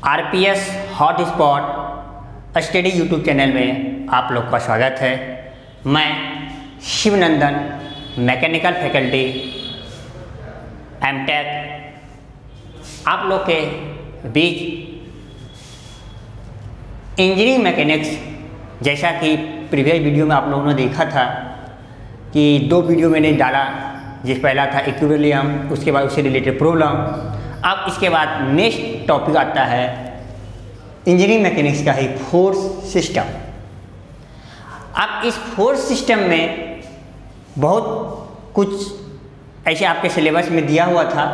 RPS hot spot study YouTube channel में आप लोग का स्वागत है। मैं शिवनंदन, मैकेनिकल फैकल्टी एमटेक, आप लोग के बीच इंजीनियरिंग मैकेनिक्स, जैसा कि प्रीवियस वीडियो में आप लोगों ने देखा था कि दो वीडियो मैंने डाला, जिस पहला था इक्विलिब्रियम, उसके बाद उससे रिलेटेड प्रॉब्लम। अब इसके बाद नेक्स्ट टॉपिक आता है इंजीनियरिंग मैकेनिक्स का ही फोर्स सिस्टम। अब इस फोर्स सिस्टम में बहुत कुछ ऐसे आपके सिलेबस में दिया हुआ था,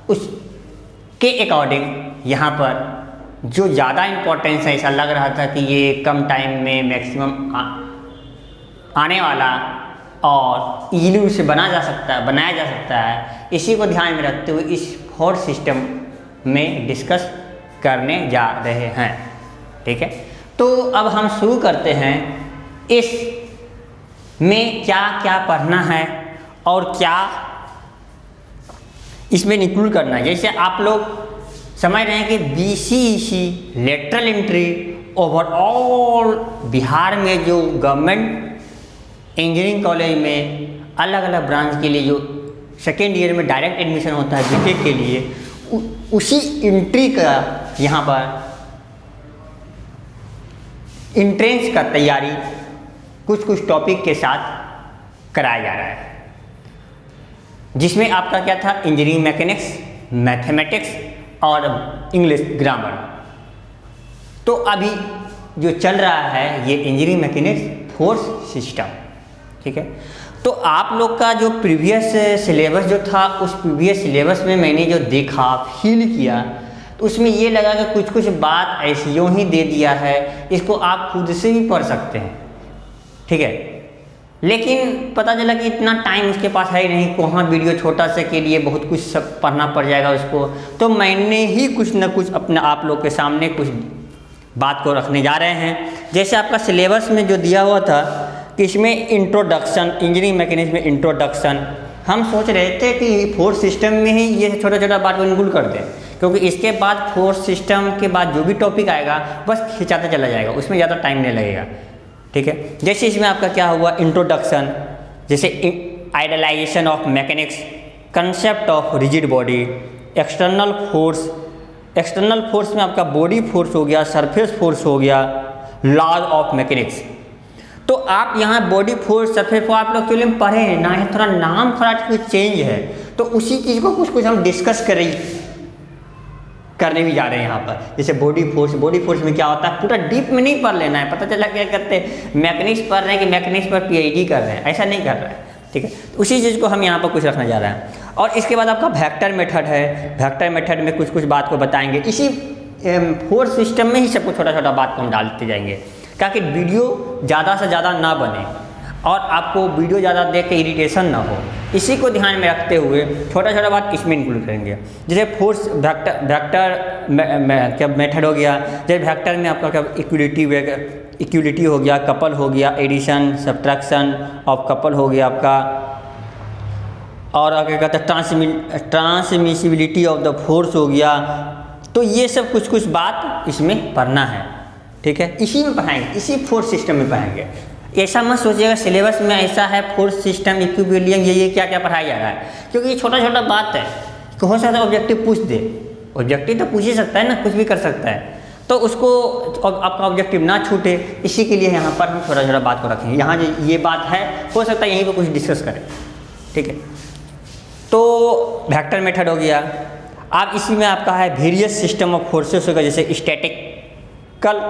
उसके अकॉर्डिंग यहाँ पर जो ज़्यादा इम्पोर्टेंस है, ऐसा लग रहा था कि ये कम टाइम में मैक्सिमम आने वाला और इजीली उसे बनाया जा सकता है, इसी को ध्यान में रखते हुए इस फोर्स सिस्टम में डिस्कस करने जा रहे हैं। ठीक है, तो अब हम शुरू करते हैं। इस में क्या क्या पढ़ना है और क्या इसमें इंक्लूड करना है। जैसे आप लोग समझ रहे हैं कि BCEC lateral entry overall Bihar में जो गवर्नमेंट इंजीनियरिंग कॉलेज में अलग अलग ब्रांच के लिए जो सेकेंड ईयर में डायरेक्ट एडमिशन होता है बीटेक के लिए, उसी एंट्री का यहाँ पर एंट्रेंस का तैयारी कुछ टॉपिक के साथ कराया जा रहा है, जिसमें आपका क्या था, इंजीनियरिंग मैकेनिक्स, मैथमेटिक्स और इंग्लिश ग्रामर। तो अभी जो चल रहा है ये इंजीनियरिंग मैकेनिक्स फोर्स सिस्टम। ठीक है, तो आप लोग का जो प्रीवियस सिलेबस जो था, उस प्रीवियस सिलेबस में मैंने जो देखा, फील किया, तो उसमें ये लगा कि कुछ बात ऐसी यूँ ही दे दिया है, इसको आप खुद से भी पढ़ सकते हैं। ठीक है, लेकिन पता चला कि इतना टाइम उसके पास है ही नहीं, वहाँ वीडियो छोटा सा के लिए बहुत कुछ सब पढ़ना पड़ जाएगा उसको। तो मैंने ही कुछ न कुछ अपने आप लोग के सामने कुछ बात को रखने जा रहे हैं। जैसे आपका सिलेबस में जो दिया हुआ था कि इसमें इंट्रोडक्शन, इंजीनियरिंग मैकेनिक्स में इंट्रोडक्शन, हम सोच रहे थे कि फोर्स सिस्टम में ही ये छोटा बात को इंक्लूड कर दें, क्योंकि इसके बाद फोर्स सिस्टम के बाद जो भी टॉपिक आएगा बस खिंचाता चला जाएगा, उसमें ज़्यादा टाइम नहीं लगेगा। ठीक है, जैसे इसमें आपका क्या हुआ, इंट्रोडक्शन, जैसे idealisation of mechanics, concept of rigid body, external force में आपका बॉडी फोर्स हो गया, सरफेस फोर्स हो गया, लॉज ऑफ मैकेनिक्स। तो आप यहाँ बॉडी फोर्स, सरफेस फोर्स आप लोग के पढ़े हैं ना, है थोड़ा नाम थोड़ा कुछ चेंज है, तो उसी चीज़ को कुछ हम डिस्कस करने भी जा रहे हैं यहाँ पर। जैसे बॉडी फोर्स में क्या होता है, पूरा डीप में नहीं पढ़ लेना है। पता चला क्या करते हैं, मैकेनिक्स पढ़ रहे हैं कि मैकेनिक्स पर पीएचडी कर रहे हैं, ऐसा नहीं कर रहा है। ठीक है, तो उसी चीज़ को हम यहाँ पर कुछ रखने जा रहे हैं। और इसके बाद आपका वेक्टर मेथड है, वेक्टर मेथड में कुछ बात को बताएंगे। इसी फोर्स सिस्टम में ही सब कुछ छोटा बात को हम डालते जाएंगे, ताकि वीडियो ज़्यादा से ज़्यादा ना बने और आपको वीडियो ज़्यादा देख के इरिटेशन ना हो। इसी को ध्यान में रखते हुए छोटा बात इसमें इंक्लूड करेंगे। जैसे फोर्स वेक्टर क्या मेथड हो गया, जैसे वेक्टर में आपका क्या इक्वलिटी हो गया, कपल हो गया, एडिशन सब्ट्रैक्शन ऑफ कपल हो गया आपका, और क्या कहते हैं ट्रांसमिसिबिलिटी ऑफ द फोर्स हो गया। तो ये सब कुछ बात इसमें पढ़ना है। ठीक है, इसी में पढ़ाएंगे, इसी फोर्स सिस्टम में पढ़ाएंगे। ऐसा मत सोचिएगा सिलेबस में ऐसा है फोर्स सिस्टम, इक्विलिब्रियम, ये क्या पढ़ाया जा रहा है, क्योंकि ये छोटा बात है कि हो सकता है ऑब्जेक्टिव पूछ दे। ऑब्जेक्टिव तो पूछ ही सकता है ना, कुछ भी कर सकता है, तो उसको आपका ऑब्जेक्टिव ना छूटे, इसी के लिए यहाँ पर हम छोटा बात को रखेंगे। यहाँ जो ये बात है, हो सकता है यहीं पर कुछ डिस्कस करें। ठीक है, तो वेक्टर मेथड हो गया। अब इसी में आपका है वेरियस सिस्टम ऑफ फोर्सेस होगा, जैसे statistical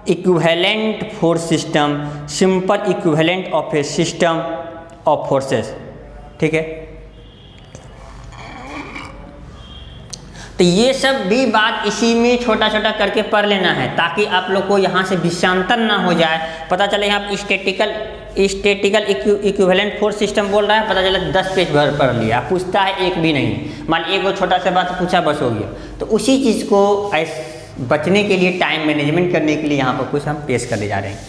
equivalent force system, simple equivalent of A system of forces. ठीक है, तो ये सब भी बात इसी में छोटा करके पढ़ लेना है, ताकि आप लोग को यहाँ से विषयांतर ना हो जाए। पता चले यहाँ स्टैटिकल इक्विवेलेंट फोर्स सिस्टम बोल रहा है, पता चला 10 पेज भर पढ़ लिया, पूछता है एक भी नहीं, मान एक वो छोटा सा बात पूछा बस हो गया। तो उसी चीज़ को बचने के लिए, टाइम मैनेजमेंट करने के लिए यहाँ पर कुछ हम पेश करने जा रहे हैं।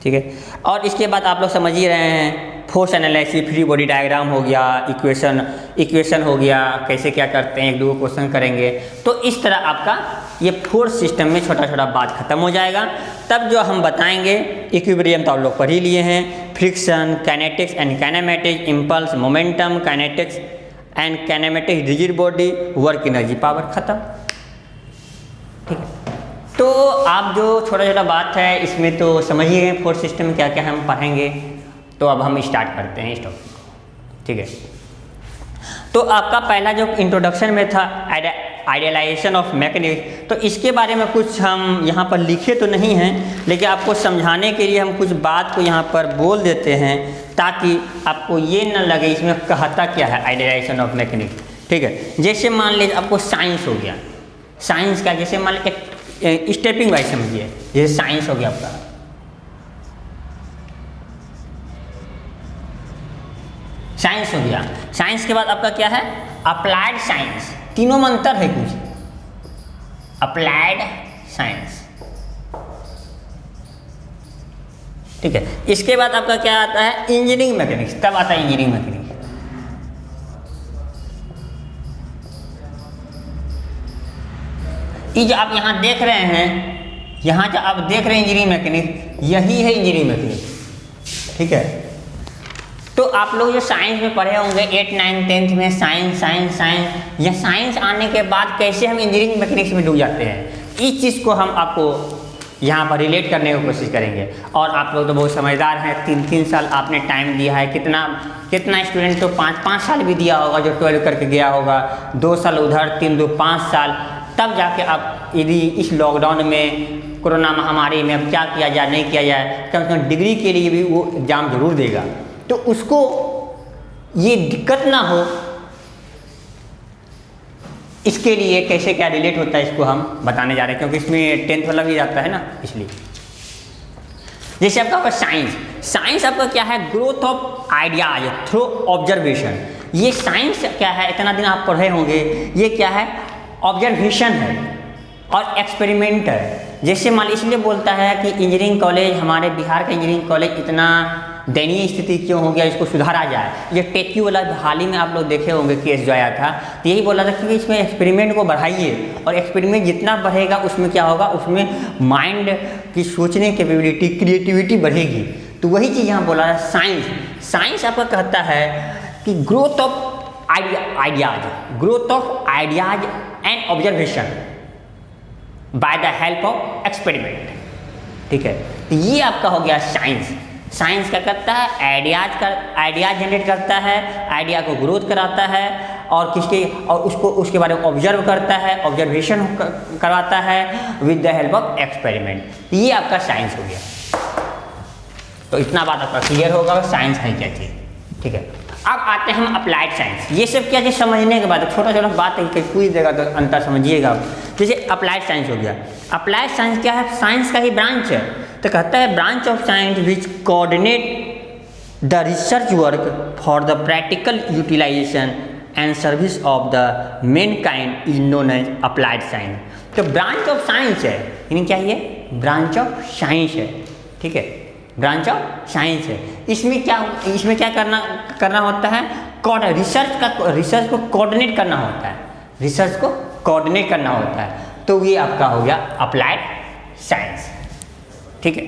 ठीक है, और इसके बाद आप लोग समझ ही रहे हैं force analysis, free body diagram हो गया, इक्वेशन हो गया, कैसे क्या करते हैं, 1-2 क्वेश्चन करेंगे। तो इस तरह आपका ये फोर्स सिस्टम में छोटा छोटा बात खत्म हो जाएगा। तब जो हम बताएंगे इक्विलिब्रियम तो आप लोग पढ़ ही लिए हैं, friction, kinetics and kinematics, impulse, momentum, kinetics and kinematics, rigid body, work energy, power, खत्म। ठीक है, तो आप जो छोटा छोटा बात है इसमें तो समझ ही गए फोर्स सिस्टम में क्या क्या हम पढ़ेंगे। तो अब हम स्टार्ट करते हैं इस टॉपिक को। ठीक है, तो आपका पहला जो इंट्रोडक्शन में था आइडियलाइजेशन ऑफ मैकेनिक्स, तो इसके बारे में कुछ हम यहाँ पर लिखे तो नहीं हैं, लेकिन आपको समझाने के लिए हम कुछ बात को यहाँ पर बोल देते हैं ताकि आपको ये न लगे इसमें कहता क्या है आइडियलाइजेशन ऑफ मैकेनिक्स। ठीक है, जैसे मान लीजिए आपको साइंस हो गया, साइंस का जैसे मान लीजिए एक स्टेपिंग वाइज समझिए, जैसे साइंस हो गया आपका, साइंस हो गया, साइंस के बाद आपका क्या है अप्लाइड साइंस, तीनों में अंतर है कुछ, अप्लाइड साइंस। ठीक है, इसके बाद आपका क्या आता है इंजीनियरिंग मैकेनिक्स, तब आता है इंजीनियरिंग मैकेनिक्स। ये जो आप यहाँ देख रहे हैं, यहाँ जो आप देख रहे हैं इंजीनियरिंग मैकेनिक्स, यही है इंजीनियरिंग मैकेनिक्स। ठीक है, तो आप लोग जो साइंस में पढ़े होंगे 8, 9, 10th में साइंस साइंस साइंस, या साइंस आने के बाद कैसे हम इंजीनियरिंग मैकेनिक्स में डूब जाते हैं, इस चीज़ को हम आपको यहाँ पर रिलेट करने की कोशिश करेंगे। और आप लोग तो बहुत समझदार हैं, 3-3 साल आपने टाइम दिया है, कितना स्टूडेंट तो 5-5 साल भी दिया होगा जो 12 करके गया होगा, 2 साल उधर, 3-2 5 साल, तब जाके आप यदि इस लॉकडाउन में कोरोना महामारी में अब क्या किया जाए नहीं किया जाए, कम से कम डिग्री के लिए भी वो एग्ज़ाम जरूर देगा, तो उसको ये दिक्कत ना हो, इसके लिए कैसे क्या रिलेट होता है इसको हम बताने जा रहे हैं, क्योंकि इसमें 10th वाला भी आता है ना, इसलिए। जैसे आपका होगा साइंस, साइंस आपका क्या है growth of ideas through observation. ये साइंस क्या है, इतना दिन आप पढ़े होंगे, ये क्या है ऑब्जर्वेशन है और एक्सपेरिमेंट है। जैसे मान इसलिए बोलता है कि इंजीनियरिंग कॉलेज, हमारे बिहार का इंजीनियरिंग कॉलेज इतना दयनीय स्थिति क्यों हो गया, इसको सुधारा जाए। ये टेक्यू वाला हाल ही में आप लोग देखे होंगे केस जो आया था, तो यही बोला था कि इसमें एक्सपेरिमेंट को बढ़ाइए, और एक्सपेरिमेंट जितना बढ़ेगा उसमें क्या होगा, उसमें माइंड की सोचने कैपेबिलिटी, क्रिएटिविटी बढ़ेगी। तो वही चीज़ यहाँ बोला है साइंस आपका कहता है कि growth of ideas, growth of ideas and observation by the help of experiment. ठीक है, तो ये आपका हो गया साइंस। साइंस क्या करता है, आइडियाज जनरेट करता है, आइडिया को ग्रोथ कराता है, और उसके बारे में ऑब्जर्व करता है, ऑब्जर्वेशन करवाता है with the help of experiment. ये आपका साइंस हो गया। तो इतना बात आपका क्लियर होगा साइंस है क्या चीज़। ठीक है, अब आते हैं हम अप्लाइड साइंस। ये सब क्या चीज़ समझने के बाद छोटा छोटा बात है, पूरी जगह तो अंतर समझिएगा। जैसे अप्लाइड साइंस हो गया, अप्लाइड साइंस क्या है, साइंस का ही ब्रांच है। तो कहता है branch of science which coordinate the research work for the practical utilisation and service of the mankind is known as applied science. तो ब्रांच ऑफ साइंस है, यानी क्या ये ब्रांच ऑफ साइंस है। ठीक है, ब्रांच ऑफ साइंस है। इसमें क्या करना होता है, रिसर्च को कोऑर्डिनेट करना होता है, रिसर्च को कोऑर्डिनेट करना होता है। तो ये आपका हो गया अप्लाइड साइंस। ठीक है,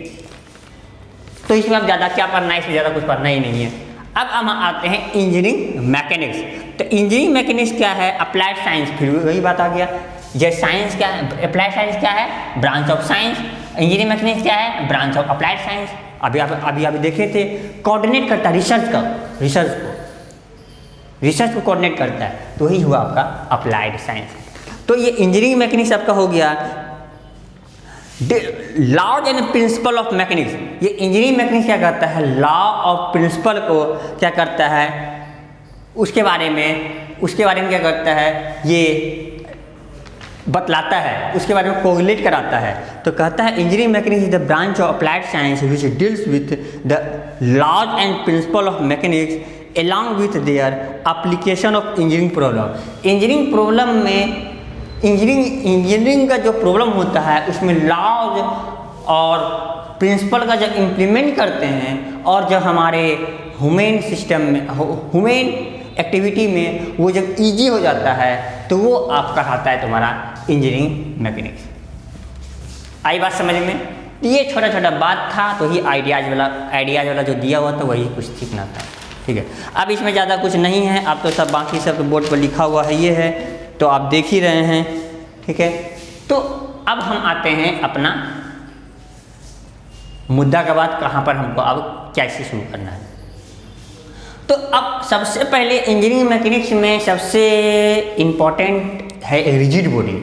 तो इसमें आप ज़्यादा क्या पढ़ना है, इसमें ज़्यादा कुछ पढ़ना ही नहीं है। अब हम आते हैं इंजीनियरिंग मैकेनिक्स। तो इंजीनियरिंग मैकेनिक्स क्या है, अप्लाइड साइंस, फिर वही बात आ गया। जैसे साइंस क्या है, अप्लाइड साइंस क्या है, branch of science. Engineering mechanics क्या है, ब्रांच ऑफ अप्लाइड साइंस। अभी देखे थे, कोऑर्डिनेट करता है रिसर्च को कोऑर्डिनेट करता है, तो वही हुआ आपका अप्लाइड साइंस। तो ये इंजीनियरिंग मैकेनिक्स आपका हो गया laws and principle of mechanics. ये इंजीनियरिंग मैकेनिक्स क्या करता है, लॉ ऑफ प्रिंसिपल को क्या करता है, उसके बारे में क्या करता है, ये बतलाता है, उसके बारे में कोरिलेट कराता है। तो कहता है engineering mechanics is the branch of applied science which deals with the laws and principle of mechanics along with their application of engineering problem। Engineering problem में इंजीनियरिंग का जो प्रॉब्लम होता है उसमें लॉज और प्रिंसिपल का जब इम्प्लीमेंट करते हैं, और जब हमारे ह्यूमन सिस्टम में, ह्यूमन एक्टिविटी में वो जब इजी हो जाता है तो वो आप कहलाता है तुम्हारा इंजीनियरिंग मैकेनिक्स। आई बात समझ में? ये छोटा छोटा बात था, तो ही आइडियाज़ वाला जो दिया हुआ था वही कुछ सीखना था, ठीक है। अब इसमें ज़्यादा कुछ नहीं है, अब तो सब बाकी सब बोर्ड पर लिखा हुआ है, ये है तो आप देख ही रहे हैं, ठीक है। तो अब हम आते हैं अपना मुद्दा के बाद कहाँ पर हमको अब कैसे शुरू करना है। तो अब सबसे पहले इंजीनियरिंग मैकेनिक्स में सबसे इम्पॉर्टेंट है रिजिड बॉडी,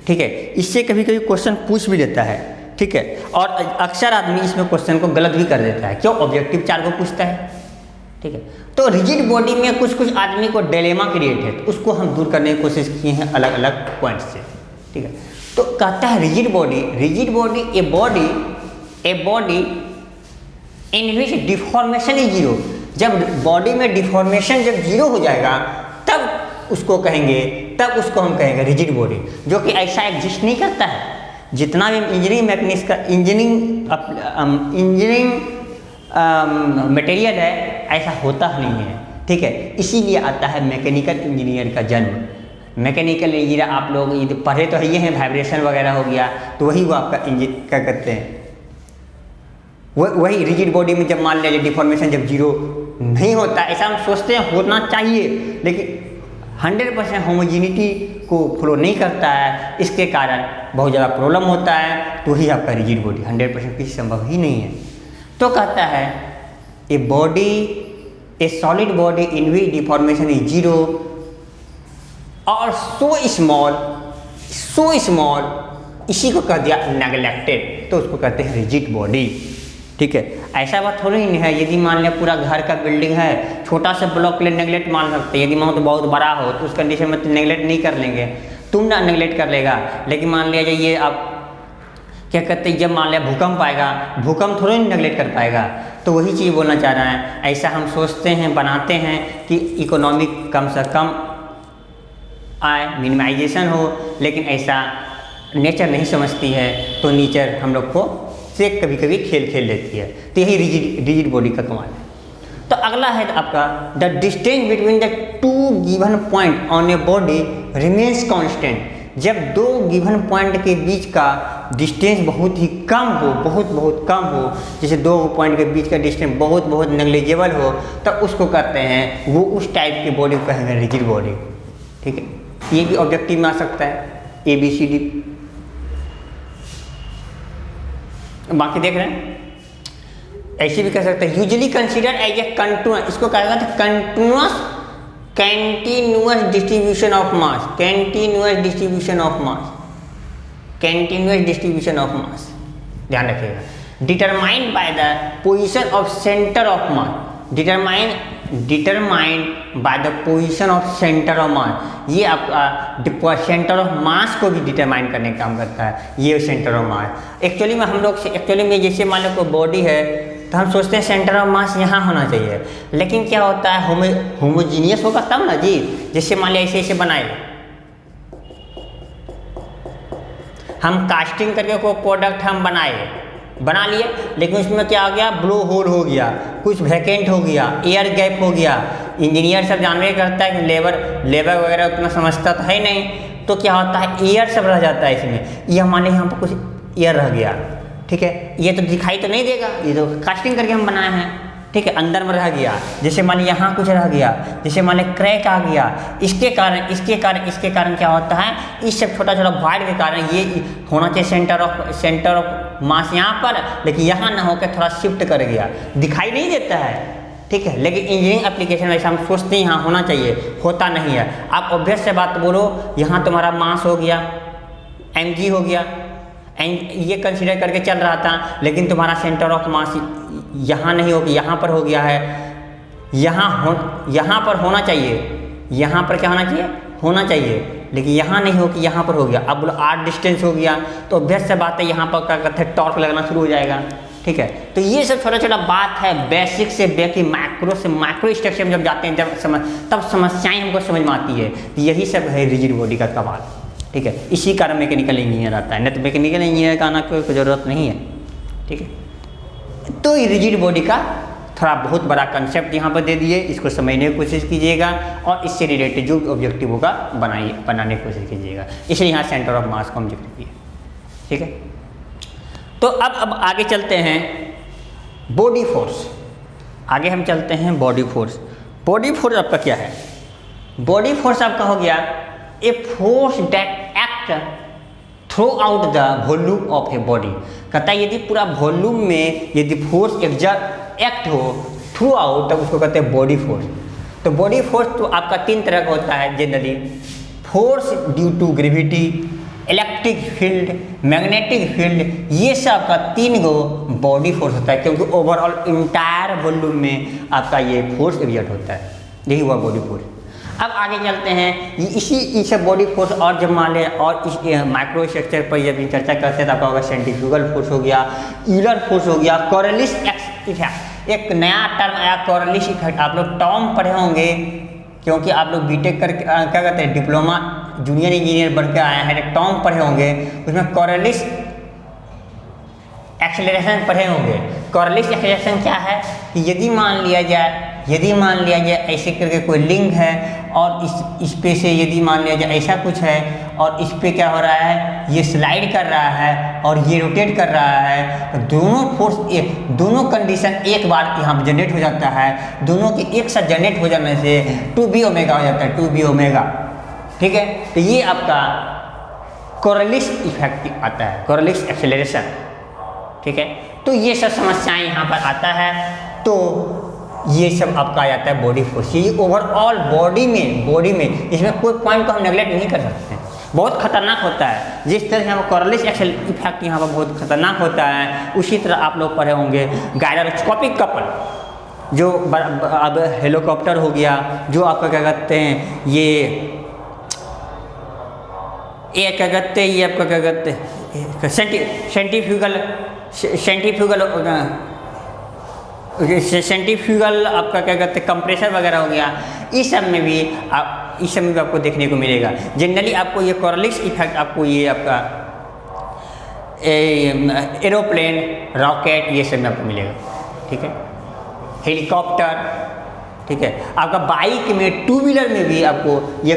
ठीक है। इससे कभी कभी क्वेश्चन पूछ भी लेता है, ठीक है, और अक्सर आदमी इसमें क्वेश्चन को गलत भी कर देता है। क्यों? ऑब्जेक्टिव 4 को पूछता है, ठीक है। तो रिजिड बॉडी में कुछ आदमी को डिलेमा क्रिएट है, तो उसको हम दूर करने की कोशिश किए हैं अलग अलग पॉइंट से, ठीक है। तो कहता है rigid body a body in which deformation is zero. जब बॉडी में डिफॉर्मेशन जब जीरो हो जाएगा तब उसको हम कहेंगे रिजिड बॉडी, जो कि ऐसा एग्जिस्ट नहीं करता है। जितना भी इंजीनियरिंग मैकेनिक्स का इंजीनियरिंग मटेरियल है ऐसा होता नहीं है, ठीक है। इसीलिए आता है मैकेनिकल इंजीनियर का जन्म। मैकेनिकल इंजीनियर आप लोग पढ़े तो ये हैं, वाइब्रेशन वगैरह हो गया, तो वही वो आपका क्या करते हैं, वही रिजिड बॉडी में जब मान लीजिए डिफॉर्मेशन जब जीरो नहीं होता, ऐसा हम सोचते हैं होना चाहिए, लेकिन 100% होमोजीनिटी को फॉलो नहीं करता है, इसके कारण बहुत ज़्यादा प्रॉब्लम होता है, तो वही आपका रिजिड बॉडी 100% किसी संभव ही नहीं है। तो कहता है ए solid body in which deformation is zero और सो स्मॉल, इसी को कह दिया नेगलेक्टेड, तो उसको कहते हैं रिजिड बॉडी, ठीक है। ऐसा बात थोड़ी नहीं है, यदि मान लिया पूरा घर का बिल्डिंग है, छोटा सा ब्लॉक के लिए नेगलेक्ट मान सकते हैं। यदि मान तो बहुत बड़ा हो तो उस कंडीशन में तो नेगलेक्ट नहीं कर लेंगे, तुम ना नेगलेक्ट कर लेगा। लेकिन मान लिया जाए ये आप क्या कहते हैं, जब मान लिया भूकंप आएगा, भूकंप थोड़ी नेगलेक्ट कर पाएगा। तो वही चीज़ बोलना चाह रहा है, ऐसा हम सोचते हैं, बनाते हैं कि इकोनॉमिक कम से कम आए, मिनिमाइजेशन हो, लेकिन ऐसा नेचर नहीं समझती है, तो नेचर हम लोग को से कभी कभी खेल लेती है। तो यही रिजिड बॉडी का कमाल है। तो अगला है आपका the distance between the two given point on a body remains constant. जब दो गिवन पॉइंट के बीच का डिस्टेंस बहुत ही कम हो, बहुत कम हो, जैसे दो पॉइंट के बीच का डिस्टेंस बहुत नेग्लिजिबल हो, तब उसको कहते हैं, वो उस टाइप की बॉडी को कहेंगे रिजिड बॉडी, ठीक है। ये भी ऑब्जेक्टिव में आ सकता है, ABCD। बाकी देख रहे हैं, ऐसे भी कह सकते हैं usually consider as a continuous, इसको कहा जाता है continuous distribution of mass, continuous distribution of mass, ध्यान रखिएगा। Determined by the position of centre of mass, determined by the position of centre of mass. ये आपका सेंटर ऑफ मास को भी डिटरमाइन करने का काम करता है, ये सेंटर ऑफ मास। एक्चुअली में जैसे मान लो कोई बॉडी है तो हम सोचते हैं सेंटर ऑफ मास यहाँ होना चाहिए, लेकिन क्या होता है होमोजीनियस होगा तब ना जी। जैसे मान लिया ऐसे बनाए, हम कास्टिंग करके कोई प्रोडक्ट हम बना लिए, लेकिन उसमें क्या हो गया, ब्लो होल हो गया, कुछ वैकेंट हो गया, एयर गैप हो गया। इंजीनियर सब जानवे करता है कि लेबर वगैरह उतना समझता तो है नहीं, तो क्या होता है एयर सब रह जाता है इसमें। ये हमारे यहाँ पर कुछ एयर रह गया, ठीक है, ये तो दिखाई तो नहीं देगा, ये तो कास्टिंग करके हम बनाए हैं, ठीक है, अंदर में रह गया। जैसे मान लिया यहाँ कुछ रह गया, जैसे मान लिया क्रैक आ गया, इसके कारण क्या होता है, इस सब छोटा वॉइड के कारण ये होना चाहिए सेंटर ऑफ मास यहाँ पर, लेकिन यहाँ ना होकर थोड़ा शिफ्ट कर गया, दिखाई नहीं देता है, ठीक है। लेकिन इंजीनियरिंग एप्लीकेशन में ऐसा हम सोचते हैं यहाँ होना चाहिए, होता नहीं है। आप ऑब्वियस से बात बोलो, यहाँ तुम्हारा मास हो गया, mg हो गया, ये कंसीडर करके चल रहा था, लेकिन तुम्हारा सेंटर ऑफ मास यहाँ नहीं हो, यहाँ पर हो गया है, यहाँ पर होना चाहिए, यहाँ पर क्या होना चाहिए, लेकिन यहाँ नहीं हो कि यहाँ पर हो गया। अब बोलो आर्ट डिस्टेंस हो गया, तो ऑब्वियस से बात है यहाँ पर क्या करते हैं, टॉर्क लगना शुरू हो जाएगा, ठीक है। तो ये सब छोटा बात है, बेसिक से मैक्रो से माइक्रो स्ट्रक्चर में जब जाते हैं तब समस्याएं हमको समझ में आती है। यही सब है रिजिड बॉडी का कमाल, ठीक है। इसी कारण मैकेनिकल इंजीनियर आता है, नहीं तो मैकेनिकल इंजीनियर का आना कोई ज़रूरत नहीं है, ठीक है। तो रिजिड बॉडी का थोड़ा बहुत बड़ा कंसेप्ट यहाँ पर दे दिए, इसको समझने की कोशिश कीजिएगा और इससे रिलेटेड जो ऑब्जेक्टिव होगा बनाने की कोशिश कीजिएगा। इसलिए यहाँ सेंटर ऑफ मास को हम जिक्र किए। ठीक है, तो अब आगे चलते हैं बॉडी फोर्स। आगे हम चलते हैं बॉडी फोर्स। बॉडी फोर्स आपका क्या है? बॉडी फोर्स आपका हो गया a force that act throughout the volume of a body. कहता है यदि पूरा वॉल्यूम में यदि फोर्स एक्ट हो थ्रू आउट, तब उसको कहते हैं बॉडी फोर्स। तो बॉडी फोर्स तो आपका 3 तरह का होता है generally. Force due to gravity, electric field, magnetic field, ये सब का 3 गो बॉडी फोर्स होता है, क्योंकि ओवरऑल इंटायर वॉल्यूम में आपका ये फोर्स एग्जर्ट होता है, यही हुआ बॉडी फोर्स। अब आगे चलते हैं, इस बॉडी फोर्स और जब मान लें और इस माइक्रो स्ट्रक्चर पर जब चर्चा करते हैं तो आपका होगा सेंट्रीफ्यूगल फोर्स हो गया, ईलर फोर्स हो गया, कोरलिस इफेक्ट। एक नया टर्म आया कोरलिस इफेक्ट, आप लोग टर्म पढ़े होंगे क्योंकि आप लोग बीटेक कर क्या कहते हैं डिप्लोमा जूनियर इंजीनियर बन के आए हैं, टर्म पढ़े होंगे, उसमें कोरलिस एक्सेलरेशन पढ़े होंगे। कोरलिस एक्सेलरेशन क्या है कि यदि मान लिया जाए ऐसे करके कोई लिंक है और इस पे से यदि मान लिया जाए ऐसा कुछ है और इस पे क्या हो रहा है, ये स्लाइड कर रहा है और ये रोटेट कर रहा है, तो दोनों फोर्स दोनों कंडीशन एक बार यहाँ जनरेट हो जाता है। दोनों के एक साथ जनरेट हो जाने से 2b ओमेगा हो जाता है, 2b ओमेगा। ठीक है, तो ये आपका कोरलिस इफेक्ट आता है, कोरलिस एक्सेलरेशन। ठीक है, तो ये सब समस्याएं यहाँ पर आता है, तो ये सब आपका आ जाता है बॉडी फोर्स। ये ओवरऑल बॉडी में इसमें कोई पॉइंट को हम नेगलेक्ट नहीं कर सकते हैं, बहुत खतरनाक होता है। जिस तरह यहाँ पर कोरलिस इफेक्ट यहाँ पर बहुत खतरनाक होता है, उसी तरह आप लोग पढ़े होंगे गायरोस्कोपिक कपल, जो अब हेलीकॉप्टर हो गया, जो आपका क्या कहते हैं ये क्या कहते हैं, ये आपका क्या कहते हैं सेंट्रीफ्यूगल आपका क्या कहते हैं कंप्रेसर वगैरह हो गया। इस सब में भी आपको देखने को मिलेगा। जनरली आपको ये कोरलिस इफेक्ट आपको ये आपका एरोप्लेन, रॉकेट, ये सब में आपको मिलेगा। ठीक है, हेलीकॉप्टर, ठीक है, आपका बाइक में, 2 व्हीलर में भी आपको ये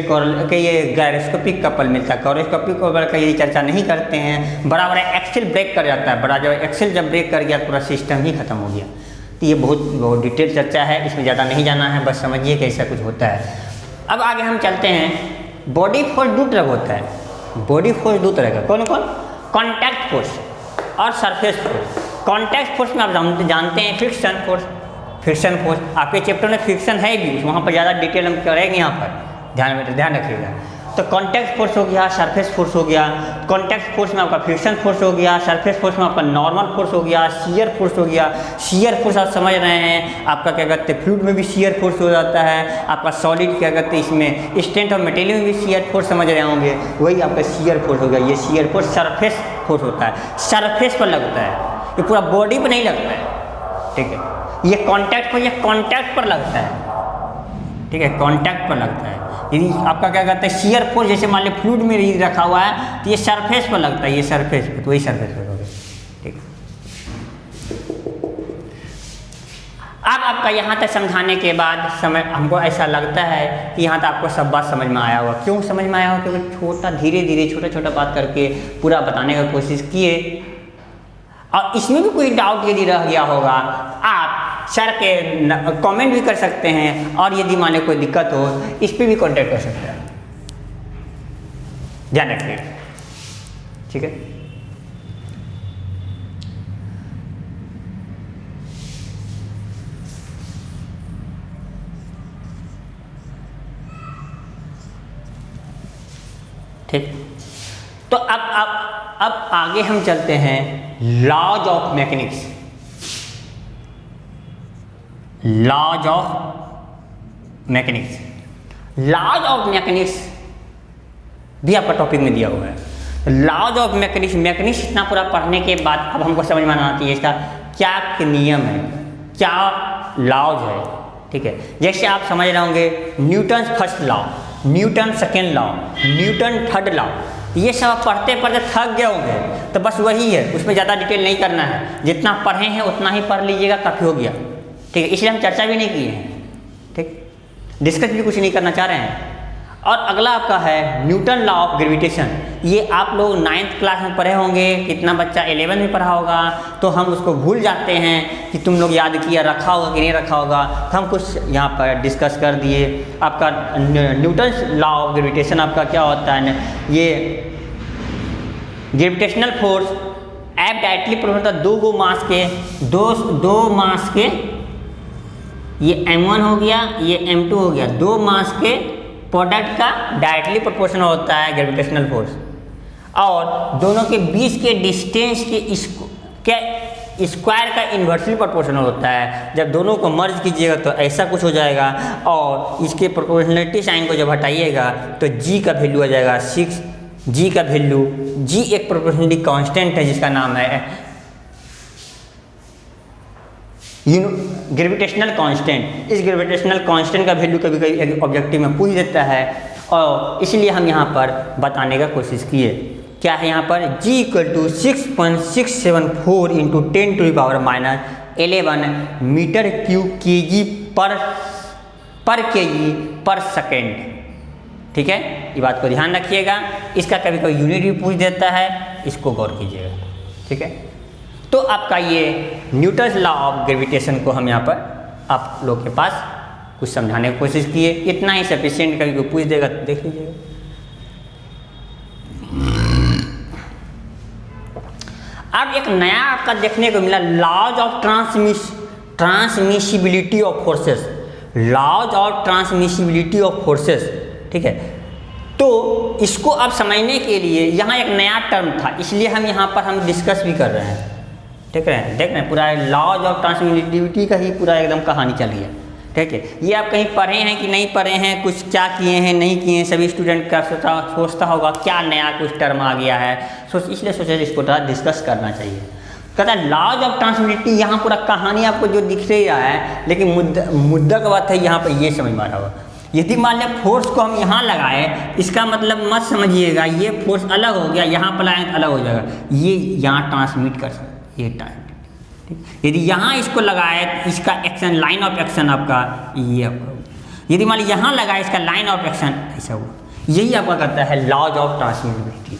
गायरोस्कोपिक कपल मिलता है। गायरोस्कोपिक कपल का ये चर्चा नहीं करते हैं। बड़ा एक्सेल ब्रेक कर जाता है, बड़ा जब एक्सेल जब ब्रेक कर गया पूरा सिस्टम ही खत्म हो गया। तो ये बहुत डिटेल चर्चा है, इसमें ज़्यादा नहीं जाना है, बस समझिए कि ऐसा कुछ होता है। अब आगे हम चलते हैं। बॉडी फोर्स 2 तरह का होता है। बॉडी फोर्स 2 तरह का, कौन? कॉन्टैक्ट फोर्स और सरफेस फोर्स। कॉन्टैक्ट फोर्स में आप जानते हैं फ्रिक्शन फोर्स। आपके चैप्टर में फ्रिक्शन है भी, वहाँ पर ज़्यादा डिटेल हम करेंगे, यहाँ पर ध्यान रखिएगा। तो कॉन्टैक्ट फोर्स हो गया, सरफेस फोर्स हो गया। कॉन्टैक्ट फोर्स में आपका फ्रिक्शन फोर्स हो गया, सरफेस फोर्स में आपका नॉर्मल फोर्स हो गया, शियर फोर्स हो गया। शियर फोर्स आप समझ रहे हैं, आपका क्या कहते हैं फ्लूइड में भी शियर फोर्स हो जाता है, आपका सॉलिड क्या कहते हैं इसमें स्ट्रेंथ ऑफ मटेरियल में भी शियर फोर्स समझ रहे होंगे, वही आपका शियर फोर्स हो गया। ये शियर फोर्स सरफेस फोर्स होता है, सरफेस पर लगता है, ये पूरा बॉडी पर नहीं लगता है। ठीक है, ये कॉन्टैक्ट पर लगता है। ठीक है, कॉन्टैक्ट पर लगता है। यदि आपका क्या कहते हैं शियर फोर्स जैसे मान लीजिए फ्लूइड में रखा हुआ है तो ये सरफेस पर लगता है, ये सरफेस पर, तो वही सरफेस पर होगा। ठीक है, अब आपका यहाँ तक समझाने के बाद हमको ऐसा लगता है कि यहाँ तक आपको सब बात समझ में आया होगा। क्यों समझ में आया होगा? क्योंकि धीरे छोटा बात करके पूरा बताने का कोशिश किए, और इसमें भी कोई डाउट यदि रह गया होगा आप सर के कमेंट भी कर सकते हैं, और यदि माने कोई दिक्कत हो इस पर भी कांटेक्ट कर सकते हैं। ध्यान रखिएगा। ठीक है, ठीक। तो अब आगे हम चलते हैं laws of mechanics. Laws of mechanics भी आपका टॉपिक में दिया हुआ है। लॉज ऑफ मैकेनिक्स इतना पूरा पढ़ने के बाद अब हमको समझ में आना चाहिए इसका क्या नियम है, क्या लॉज है। ठीक है, जैसे आप समझ रहे होंगे Newton first law, Newton second law, Newton third law, ये सब पढ़ते थक गए होंगे, तो बस वही है, उसमें ज़्यादा डिटेल नहीं करना है। जितना पढ़े हैं उतना ही पढ़ लीजिएगा, काफ़ी हो गया। ठीक है, इसलिए हम चर्चा भी नहीं किए हैं, ठीक, डिस्कस भी कुछ नहीं करना चाह रहे हैं। और अगला आपका है न्यूटन लॉ ऑफ ग्रेविटेशन। ये आप लोग 9th क्लास में पढ़े होंगे, कितना बच्चा 11 में पढ़ा होगा, तो हम उसको भूल जाते हैं कि तुम लोग याद किया रखा होगा कि नहीं रखा होगा, तो हम कुछ यहाँ पर डिस्कस कर दिए। आपका न्यूटन लॉ ऑफ ग्रेविटेशन आपका क्या होता है, ये gravitational force act directly proportional दो मास के, ये m1 हो गया, ये m2 हो गया, दो मास के प्रोडक्ट का डायरेक्टली प्रोपोर्शनल होता है ग्रेविटेशनल फोर्स, और दोनों के बीच के डिस्टेंस के स्क्वायर का इन्वर्सली प्रोपोर्शनल होता है। जब दोनों को मर्ज कीजिएगा तो ऐसा कुछ हो जाएगा, और इसके प्रोपोर्शनलिटी साइन को जब हटाइएगा तो जी का वैल्यू आ जाएगा 6। जी का वैल्यू, जी एक प्रोपोर्शनलिटी कांस्टेंट है जिसका नाम है ग्रेविटेशनल कांस्टेंट। इस ग्रेविटेशनल कांस्टेंट का वैल्यू कभी कभी ऑब्जेक्टिव में पूछ देता है, और इसलिए हम यहाँ पर बताने का कोशिश किए। क्या है यहाँ पर, G = 6.674 × 10⁻11 मीटर क्यूब kg पर सेकेंड। ठीक है, ये बात को ध्यान रखिएगा, इसका कभी कभी यूनिट भी पूछ देता है, इसको गौर कीजिएगा। ठीक है, तो आपका ये न्यूटन लॉ ऑफ ग्रेविटेशन को हम यहाँ पर आप लोग के पास कुछ समझाने की कोशिश किए, इतना ही सफिशिएंट। कभी कोई पूछ देगा तो देख लीजिएगा। अब एक नया आपका देखने को मिला, laws of transmissibility of forces. Laws of transmissibility of forces, ठीक है, तो इसको अब समझने के लिए यहाँ एक नया टर्म था, इसलिए हम यहाँ पर हम डिस्कस भी कर रहे हैं। ठीक है, देख रहे हैं पूरा लॉज ऑफ ट्रांसमिसिबिलिटी का ही पूरा एकदम कहानी चल रही है। ठीक है, ये आप कहीं पढ़े हैं कि नहीं पढ़े हैं, कुछ क्या किए हैं नहीं किए हैं, सभी स्टूडेंट का सोचता होगा क्या नया कुछ टर्म आ गया है, इसलिए सोचा इसको थोड़ा डिस्कस करना चाहिए। कहता है लॉज ऑफ ट्रांसमिसिबिलिटी, यहाँ पूरा कहानी आपको जो दिख रही है, लेकिन मुद्दा का बात है यहाँ पर ये समझ में आ रहा होगा। यदि मान लें फोर्स को हम यहाँ लगाए, इसका मतलब मत समझिएगा ये फोर्स अलग हो गया, यहाँ पर लगाएं तो अलग हो जाएगा, ये यहाँ ट्रांसमिट कर सकते, ये ट्रांसमिट। यदि यहाँ इसको लगाए तो इसका एक्शन, लाइन ऑफ एक्शन आपका ये आपका, यदि मान लीजिए यहाँ लगाए इसका लाइन ऑफ एक्शन ऐसा हुआ, यही आपका करता है लॉज ऑफ ट्रांसमिसिबिलिटी।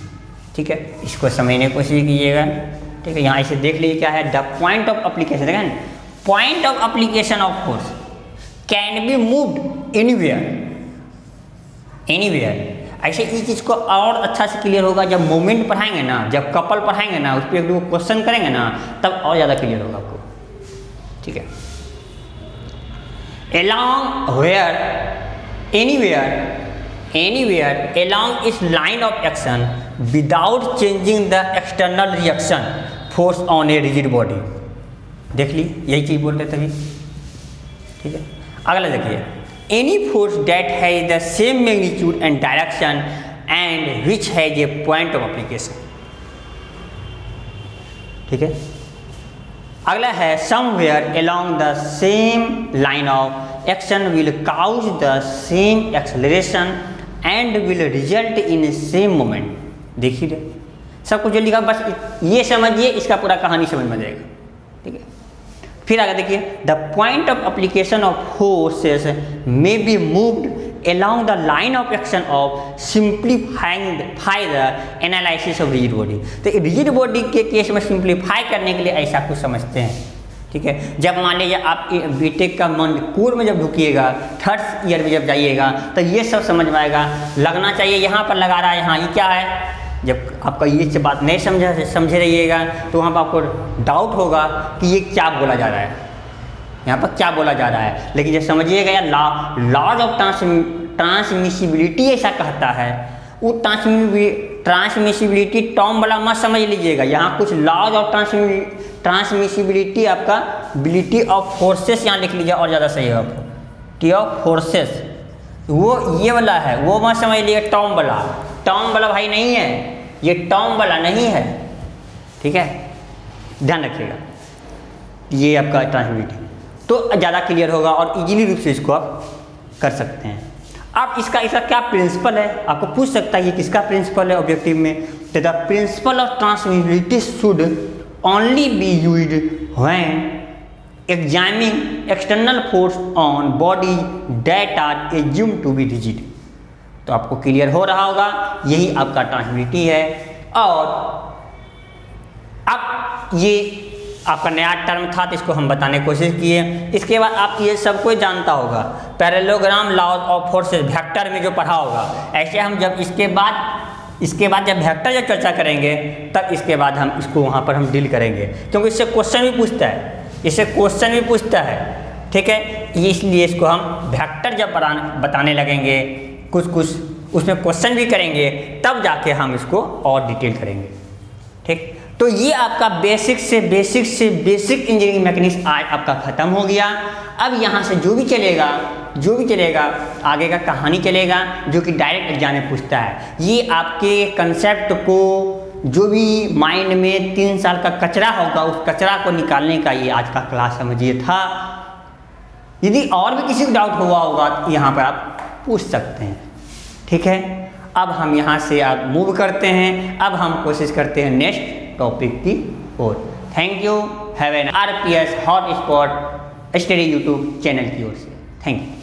ठीक है, इसको समझने की कोशिश कीजिएगा। ठीक है, यहाँ ऐसे देख लीजिए क्या है, द पॉइंट ऑफ एप्लीकेशन, देखें point of application of force can be moved anywhere. ऐसे इस चीज़ को और अच्छा से क्लियर होगा जब मोमेंट पढ़ाएंगे ना, जब कपल पढ़ाएंगे ना, उस पर एक दो क्वेश्चन करेंगे ना, तब और ज़्यादा क्लियर होगा आपको। ठीक है, along where anywhere along its line of action without changing the external reaction force on a rigid body। देख ली, यही चीज़ बोल रहे तभी। ठीक है, अगला देखिए, any force that has the same magnitude and direction and which has a point of application। ठीक है, अगला है somewhere along the same line of action will cause the same acceleration and will result in same moment। देखिए सब कुछ जो लिखा, बस ये समझिए, इसका पूरा कहानी समझ में जाएगा। ठीक है, फिर आगे देखिए, the point of application of forces may be moved along the line of action of simplify the analysis of rigid body। तो रिजिड बॉडी के केस में सिंप्लीफाई करने के लिए ऐसा कुछ समझते हैं। ठीक है, जब मान लीजिए आप बीटेक का मन कोर में जब ढुकिएगा, 3rd ईयर में जब जाइएगा, तो ये सब समझ में आएगा। लगना चाहिए यहाँ पर लगा रहा है, यहाँ ये क्या है, जब आपका ये बात नहीं समझे रहिएगा तो वहाँ पर आपको डाउट होगा कि ये क्या बोला जा रहा है, यहाँ पर क्या बोला जा रहा है। लेकिन जब समझिएगा यार लॉज ऑफ ट्रांसमिसिबिलिटी ऐसा कहता है, वो ट्रांसमिसिबिलिटी टर्म वाला मत समझ लीजिएगा। यहाँ कुछ लॉज ऑफ ट्रांसमिसिबिलिटी आपका बिलिटी ऑफ फोर्सेस यहाँ लिख लीजिए और ज़्यादा सही होगा। टी ऑफ फोर्सेस वो ये वाला है, वो मत समझ लीजिए टर्म वाला भाई नहीं है, ये टर्म वाला नहीं है। ठीक है, ध्यान रखिएगा, ये आपका ट्रांसमिसिबिलिटी तो ज़्यादा क्लियर होगा और इजीली रूप से इसको आप कर सकते हैं। अब इसका क्या प्रिंसिपल है, आपको पूछ सकता है ये किसका प्रिंसिपल है ऑब्जेक्टिव में। The principle of transmissibility should only be used when examining external force on body that are assume to be rigid. तो आपको क्लियर हो रहा होगा, यही आपका ट्रांसमिटिविटी है। और अब ये आपका नया टर्म था तो इसको हम बताने की कोशिश किए। इसके बाद आप ये सब कोई जानता होगा parallelogram, laws of forces, vector में जो पढ़ा होगा। ऐसे हम जब इसके बाद जब वेक्टर जब चर्चा करेंगे तब इसके बाद हम इसको वहाँ पर हम डील करेंगे, क्योंकि इससे क्वेश्चन भी पूछता है, ठीक है। ये इसलिए इसको हम वेक्टर जब बताने लगेंगे, कुछ उसमें क्वेश्चन भी करेंगे, तब जाके हम इसको और डिटेल करेंगे, ठीक। तो ये आपका बेसिक से बेसिक इंजीनियरिंग मैकेनिक्स आज आपका ख़त्म हो गया। अब यहाँ से जो भी चलेगा आगे का कहानी चलेगा, जो कि डायरेक्ट एग्जाम में पूछता है। ये आपके कंसेप्ट को जो भी माइंड में 3 साल का कचरा होगा, उस कचरा को निकालने का ये आज का क्लास समझिए था। यदि और भी किसी को डाउट हुआ होगा तो यहाँ पर आप पूछ सकते हैं, ठीक है। अब हम यहाँ से आप मूव करते हैं, अब हम कोशिश करते हैं नेक्स्ट टॉपिक की ओर। Thank you. Have an RPS hot spot study YouTube channel की ओर से। Thank you.